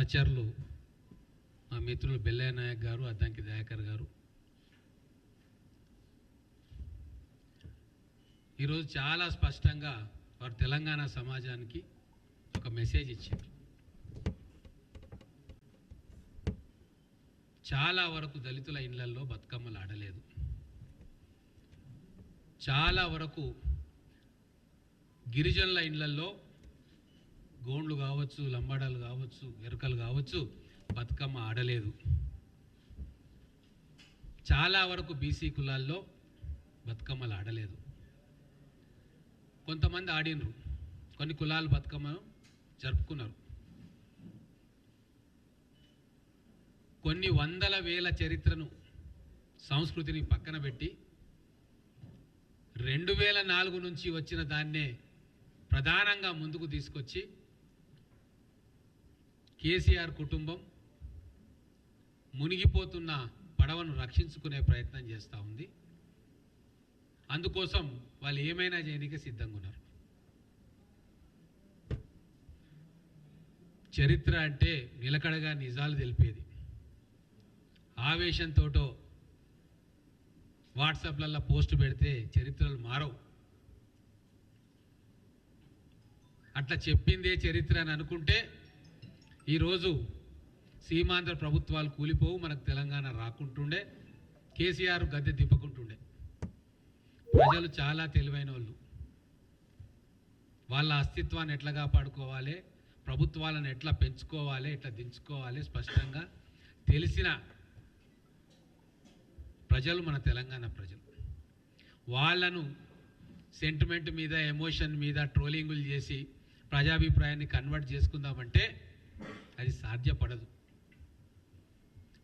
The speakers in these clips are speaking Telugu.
సహచరులు మా మిత్రులు బెల్లయ్య నాయక్ గారు, అద్దంకి దయాకర్ గారు ఈరోజు చాలా స్పష్టంగా వారు తెలంగాణ సమాజానికి ఒక మెసేజ్ ఇచ్చారు. చాలా వరకు దళితుల ఇళ్లల్లో బతుకమ్మలు ఆడలేదు, చాలా వరకు గిరిజనుల ఇళ్లల్లో గోండ్లు కావచ్చు, లంబాడాలు కావచ్చు, ఎరుకలు కావచ్చు బతుకమ్మ ఆడలేదు. చాలా వరకు బీసీ కులాల్లో బతుకమ్మలు ఆడలేదు. కొంతమంది ఆడినరు, కొన్ని కులాలు బతుకమ్మను జరుపుకున్నారు. కొన్ని వందల వేల చరిత్రను, సంస్కృతిని పక్కన పెట్టి 2004 నుంచి వచ్చిన దాన్నే ప్రధానంగా ముందుకు తీసుకొచ్చి కేసీఆర్ కుటుంబం మునిగిపోతున్న పడవను రక్షించుకునే ప్రయత్నం చేస్తూ ఉంది. అందుకోసం వాళ్ళు ఏమైనా చేయడానికి సిద్ధంగా ఉన్నారు. చరిత్ర అంటే నిలకడగా నిజాలు తెలిపేది. ఆవేశంతోటో వాట్సాప్లలో పోస్ట్ పెడితే చరిత్రలు మారవు. అట్లా చెప్పిందే చరిత్ర అని అనుకుంటే ఈరోజు సీమాంధ్ర ప్రభుత్వాలు కూలిపోవు, మనకు తెలంగాణ రాకుంటుండే, కేసీఆర్ గద్దె దింపకుంటుండే. ప్రజలు చాలా తెలివైన వాళ్ళు. వాళ్ళ అస్తిత్వాన్ని ఎట్లా కాపాడుకోవాలి, ప్రభుత్వాలను ఎట్లా పెంచుకోవాలి, ఎట్లా దించుకోవాలి స్పష్టంగా తెలిసిన ప్రజలు మన తెలంగాణ ప్రజలు. వాళ్ళను సెంటిమెంట్ మీద, ఎమోషన్ మీద ట్రోలింగులు చేసి ప్రజాభిప్రాయాన్ని కన్వర్ట్ చేసుకుందామంటే అది సాధ్యపడదు.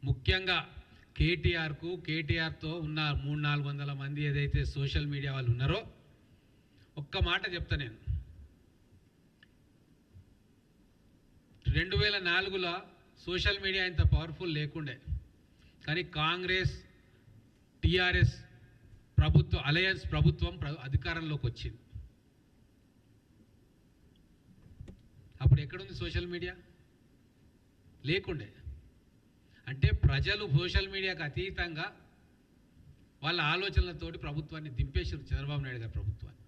ముఖ్యంగా కేటీఆర్తో ఉన్న 300-400 మంది ఏదైతే సోషల్ మీడియా వాళ్ళు ఉన్నారో, ఒక్క మాట చెప్తా నేను. 2004లో సోషల్ మీడియా ఇంత పవర్ఫుల్ లేకుండే, కానీ కాంగ్రెస్ టీఆర్ఎస్ ప్రభుత్వం, అలయన్స్ ప్రభుత్వం అధికారంలోకి వచ్చింది. అప్పుడు ఎక్కడుంది సోషల్ మీడియా? లేకుండే. అంటే ప్రజలు సోషల్ మీడియాకు అతీతంగా వాళ్ళ ఆలోచనలతోటి ప్రభుత్వాన్ని దింపేశారు, చంద్రబాబు నాయుడు గారి ప్రభుత్వాన్ని.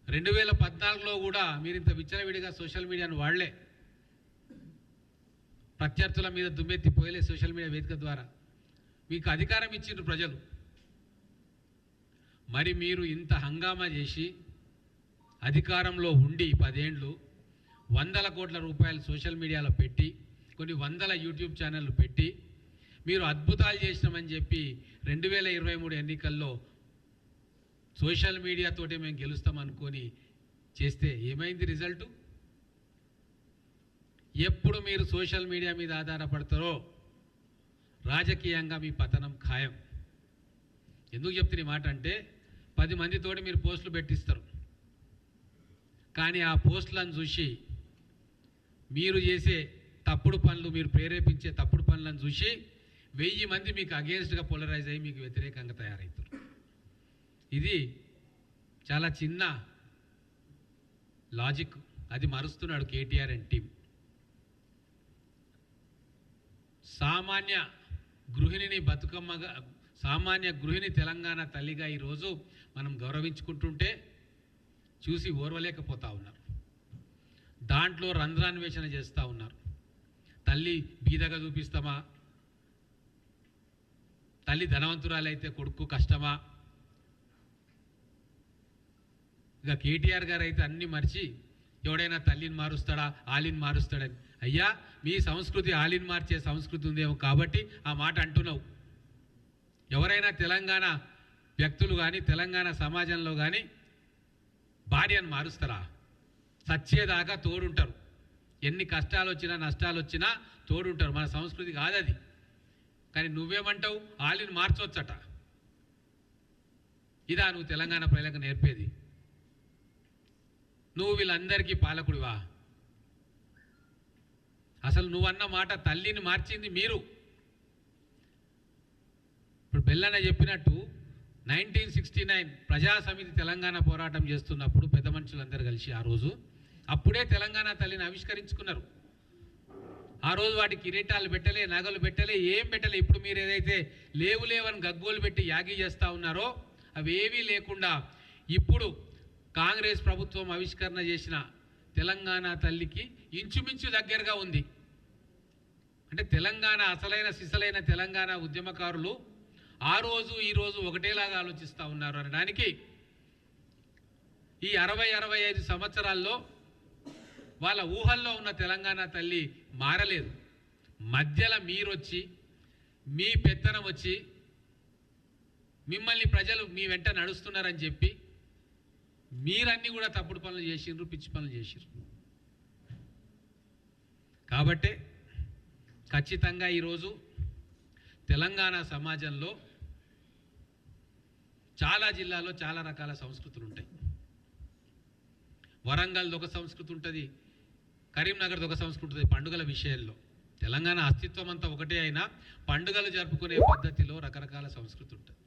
2014లో కూడా మీరు ఇంత విచ్చలవిడిగా సోషల్ మీడియాను వాడలే, ప్రత్యర్థుల మీద దుమ్మెత్తి పోయలే. సోషల్ మీడియా వేదిక ద్వారా మీకు అధికారం ఇచ్చిండ్రు ప్రజలు. మరి మీరు ఇంత హంగామా చేసి అధికారంలో ఉండి 10 ఏళ్ళు 100 కోట్ల రూపాయలు సోషల్ మీడియాలో పెట్టి, కొన్ని 100 యూట్యూబ్ ఛానళ్ళు పెట్టి మీరు అద్భుతాలు చేసినామని చెప్పి 2023 ఎన్నికల్లో సోషల్ మీడియాతోటే మేము గెలుస్తామనుకొని చేస్తే ఏమైంది రిజల్టు? ఎప్పుడు మీరు సోషల్ మీడియా మీద ఆధారపడతారో రాజకీయంగా మీ పతనం ఖాయం. ఎందుకు చెప్తున్న మాట అంటే 10 మందితోటి మీరు పోస్టులు పెట్టిస్తారు, కానీ ఆ పోస్టులను చూసి మీరు చేసే తప్పుడు పనులు, మీరు ప్రేరేపించే తప్పుడు పనులను చూసి 1000 మంది మీకు అగేన్స్ట్గా పోలరైజ్ అయ్యి మీకు వ్యతిరేకంగా తయారవుతారు. ఇది చాలా చిన్న లాజిక్, అది మరుస్తున్నాడు కేటీఆర్ అండ్ టీం. సామాన్య గృహిణి తెలంగాణ తల్లిగా ఈరోజు మనం గౌరవించుకుంటుంటే చూసి ఓర్వలేకపోతా ఉన్నారు. దాంట్లో రంధ్రాన్వేషణ చేస్తూ ఉన్నారు. తల్లి బీదగా చూపిస్తామా, తల్లి ధనవంతురాలైతే కొడుకు కష్టమా? ఇక కేటీఆర్ గారు అయితే అన్ని మర్చి ఎవడైనా తల్లిని మారుస్తాడా, ఆలిని మారుస్తాడని. అయ్యా, మీ సంస్కృతి ఆలిని మార్చే సంస్కృతి ఉందేమో కాబట్టి ఆ మాట అంటున్నావు. ఎవరైనా తెలంగాణ వ్యక్తులు కానీ తెలంగాణ సమాజంలో కానీ భార్యను మారుస్తారా? సచ్చేదాకా తోడుంటారు. ఎన్ని కష్టాలు వచ్చినా నష్టాలు వచ్చినా తోడుంటారు. మన సంస్కృతి కాదది. కానీ నువ్వేమంటావు? ఆలిని మార్చవచ్చట. ఇదా నువ్వు తెలంగాణ ప్రజలకు నేర్పేది? నువ్వు వీళ్ళందరికీ పాలకుడివా? అసలు నువ్వన్న మాట తల్లిని మార్చింది మీరు. ఇప్పుడు బెల్లన్న చెప్పినట్టు 1969 ప్రజా సమితి తెలంగాణ పోరాటం చేస్తున్నప్పుడు పెద్ద మనుషులందరూ కలిసి ఆ రోజు అప్పుడే తెలంగాణ తల్లిని ఆవిష్కరించుకున్నారు. ఆ రోజు వాటి కిరీటాలు పెట్టలే, నగలు పెట్టలే, ఏం పెట్టలే. ఇప్పుడు మీరు ఏదైతే లేవని గగ్గోలు పెట్టి యాగి చేస్తూ ఉన్నారో అవేవీ లేకుండా ఇప్పుడు కాంగ్రెస్ ప్రభుత్వం ఆవిష్కరణ చేసిన తెలంగాణ తల్లికి ఇంచుమించు దగ్గరగా ఉంది. అంటే తెలంగాణ అసలైన సిసలైన తెలంగాణ ఉద్యమకారులు ఆ రోజు ఈ రోజు ఒకటేలాగా ఆలోచిస్తూ ఉన్నారు అనడానికి ఈ 60-65 సంవత్సరాల్లో వాళ్ళ ఊహల్లో ఉన్న తెలంగాణ తల్లి మారలేదు. మధ్యలో మీరొచ్చి మీ పెత్తనం వచ్చి మిమ్మల్ని ప్రజలు మీ వెంట నడుస్తున్నారని చెప్పి మీరన్నీ కూడా తప్పుడు పనులు చేసిండ్రు, పిచ్చి పనులు చేసిండ్రు. కాబట్టే ఖచ్చితంగా ఈరోజు తెలంగాణ సమాజంలో చాలా జిల్లాల్లో చాలా రకాల సంస్కృతులు ఉంటాయి. వరంగల్ది ఒక సంస్కృతి ఉంటుంది, కరీంనగర్ది ఒక సంస్కృతి ఉంటుంది. పండుగల విషయంలో తెలంగాణ అస్తిత్వం అంతా ఒకటే అయినా పండుగలు జరుపుకునే పద్ధతిలో రకరకాల సంస్కృతి ఉంటుంది.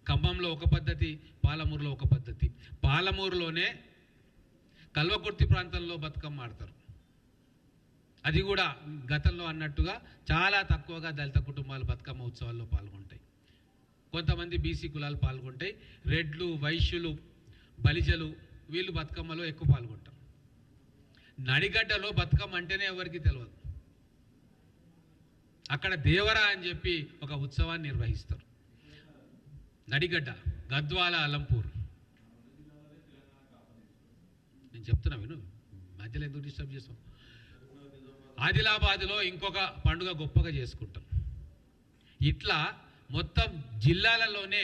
ఖమ్మంలో ఒక పద్ధతి, పాలమూరులో ఒక పద్ధతి. పాలమూరులోనే కల్వకుర్తి ప్రాంతంలో బతుకమ్మ ఆడతారు. అది కూడా గతంలో అన్నట్టుగా చాలా తక్కువగా దళిత కుటుంబాలు బతుకమ్మ ఉత్సవాల్లో పాల్గొంటాయి. కొంతమంది బీసీ కులాలు పాల్గొంటాయి. రెడ్లు, వైశ్యులు, బలిజలు వీళ్ళు బతుకమ్మలో ఎక్కువ పాల్గొంటారు. నడిగడ్డలో బతుకమ్మ అంటేనే ఎవరికి తెలియదు. అక్కడ దేవరా అని చెప్పి ఒక ఉత్సవాన్ని నిర్వహిస్తారు. నడిగడ్డ, గద్వాల, అలంపూర్. నేను చెప్తున్నా విను, మధ్యలో ఎందుకు డిస్టర్బ్ చేస్తాం. ఆదిలాబాద్లో ఇంకొక పండుగ గొప్పగా చేసుకుంటాం. ఇట్లా మొత్తం జిల్లాలలోనే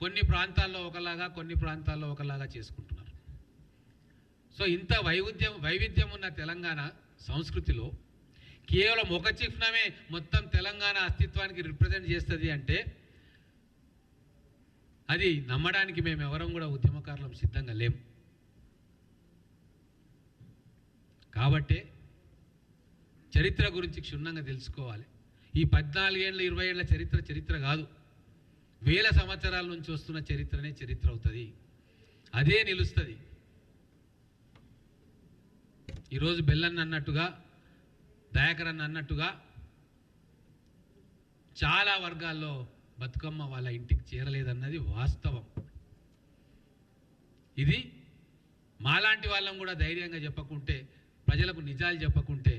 కొన్ని ప్రాంతాల్లో ఒకలాగా, కొన్ని ప్రాంతాల్లో ఒకలాగా చేసుకుంటున్నారు. సో ఇంత వైవిధ్యం ఉన్న తెలంగాణ సంస్కృతిలో కేవలం ఒక చిహ్నమే మొత్తం తెలంగాణ అస్తిత్వానికి రిప్రజెంట్ చేస్తుంది అంటే అది నమ్మడానికి మేము ఎవరం కూడా ఉద్యమకారులం సిద్ధంగా లేము. కాబట్టే చరిత్ర గురించి క్షుణ్ణంగా తెలుసుకోవాలి. ఈ 14 ఏళ్ళ 20 ఏళ్ళ చరిత్ర కాదు, వేల సంవత్సరాల నుంచి వస్తున్న చరిత్రనే చరిత్ర అవుతుంది. అదే నిలుస్తుంది. ఈరోజు బెల్లన్న అన్నట్టుగా, దయాకరన్న అన్నట్టుగా చాలా వర్గాల్లో బతుకమ్మ వాళ్ళ ఇంటికి చేరలేదన్నది వాస్తవం. ఇది మాలాంటి వాళ్ళం కూడా ధైర్యంగా చెప్పకుంటే, ప్రజలకు నిజాలు చెప్పకుంటే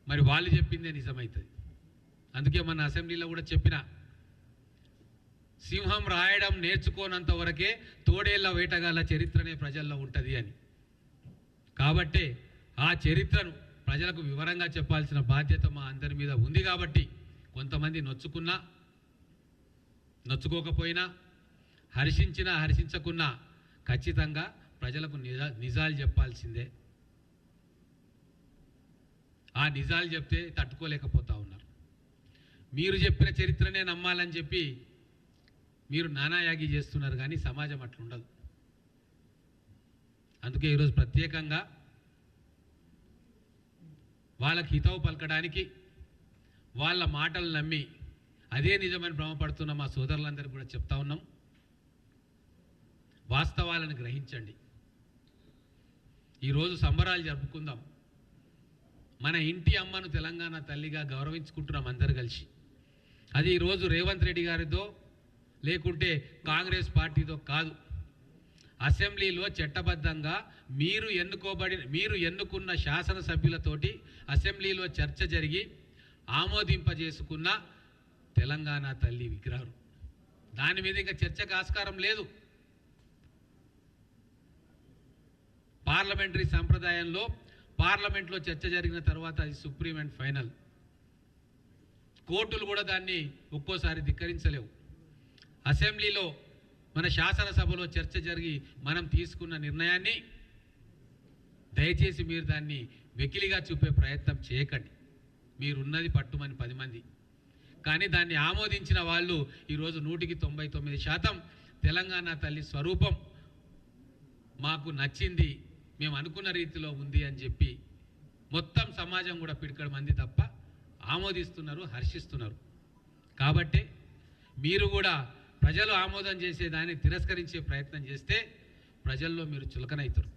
మరి వాళ్ళు చెప్పిందే నిజమవుతుంది. అందుకే మన అసెంబ్లీలో కూడా చెప్పిన, సింహం రాయడం నేర్చుకోనంత వరకే తోడేళ్ల వేటగాళ్ళ చరిత్రనే ప్రజల్లో ఉంటుంది అని. కాబట్టే ఆ చరిత్రను ప్రజలకు వివరంగా చెప్పాల్సిన బాధ్యత మా అందరి మీద ఉంది. కాబట్టి కొంతమంది నొచ్చుకున్నా, నొచ్చుకోకపోయినా, హర్షించినా హర్షించకున్నా ఖచ్చితంగా ప్రజలకు నిజాలు చెప్పాల్సిందే. ఆ నిజాలు చెప్తే తట్టుకోలేకపోతా ఉన్నారు. మీరు చెప్పిన చరిత్రనే నమ్మాలని చెప్పి మీరు నానాయాగి చేస్తున్నారు, కానీ సమాజం అట్లుండదు. అందుకే ఈరోజు ప్రత్యేకంగా వాళ్ళకి హితవు పలకడానికి, వాళ్ళ మాటలు నమ్మి అదే నిజమని భ్రమపడుతున్న మా సోదరులందరికీ కూడా చెప్తా ఉన్నాం, వాస్తవాలను గ్రహించండి. ఈరోజు సంబరాలు జరుపుకుందాం. మన ఇంటి అమ్మను తెలంగాణ తల్లిగా గౌరవించుకుంటున్నాం అందరు కలిసి. అది ఈరోజు రేవంత్ రెడ్డి గారితో లేకుంటే కాంగ్రెస్ పార్టీతో కాదు. అసెంబ్లీలో చట్టబద్ధంగా మీరు ఎన్నుకున్న శాసనసభ్యులతోటి అసెంబ్లీలో చర్చ జరిగి ఆమోదింపజేసుకున్న తెలంగాణ తల్లి విగ్రహం. దాని మీద ఇంకా చర్చకు ఆస్కారం లేదు. పార్లమెంటరీ సంప్రదాయంలో పార్లమెంట్లో చర్చ జరిగిన తర్వాత అది సుప్రీం అండ్ ఫైనల్. కోర్టులు కూడా దాన్ని ఒక్కోసారి ధిక్కరించలేవు. అసెంబ్లీలో మన శాసనసభలో చర్చ జరిగి మనం తీసుకున్న నిర్ణయాన్ని దయచేసి మీరు దాన్ని వెకిలిగా చూపే ప్రయత్నం చేయకండి. మీరున్నది పట్టుమని 10 మంది, కానీ దాన్ని ఆమోదించిన వాళ్ళు ఈరోజు 199% తెలంగాణ తల్లి స్వరూపం మాకు నచ్చింది, మేము అనుకున్న రీతిలో ఉంది అని చెప్పి మొత్తం సమాజం కూడా పిడికడ మంది తప్ప ఆమోదిస్తున్నారు, హర్షిస్తున్నారు. కాబట్టి మీరు కూడా ప్రజలు ఆమోదం చేసేదాన్ని తిరస్కరించే ప్రయత్నం చేస్తే ప్రజల్లో మీరు చులకనవుతారు.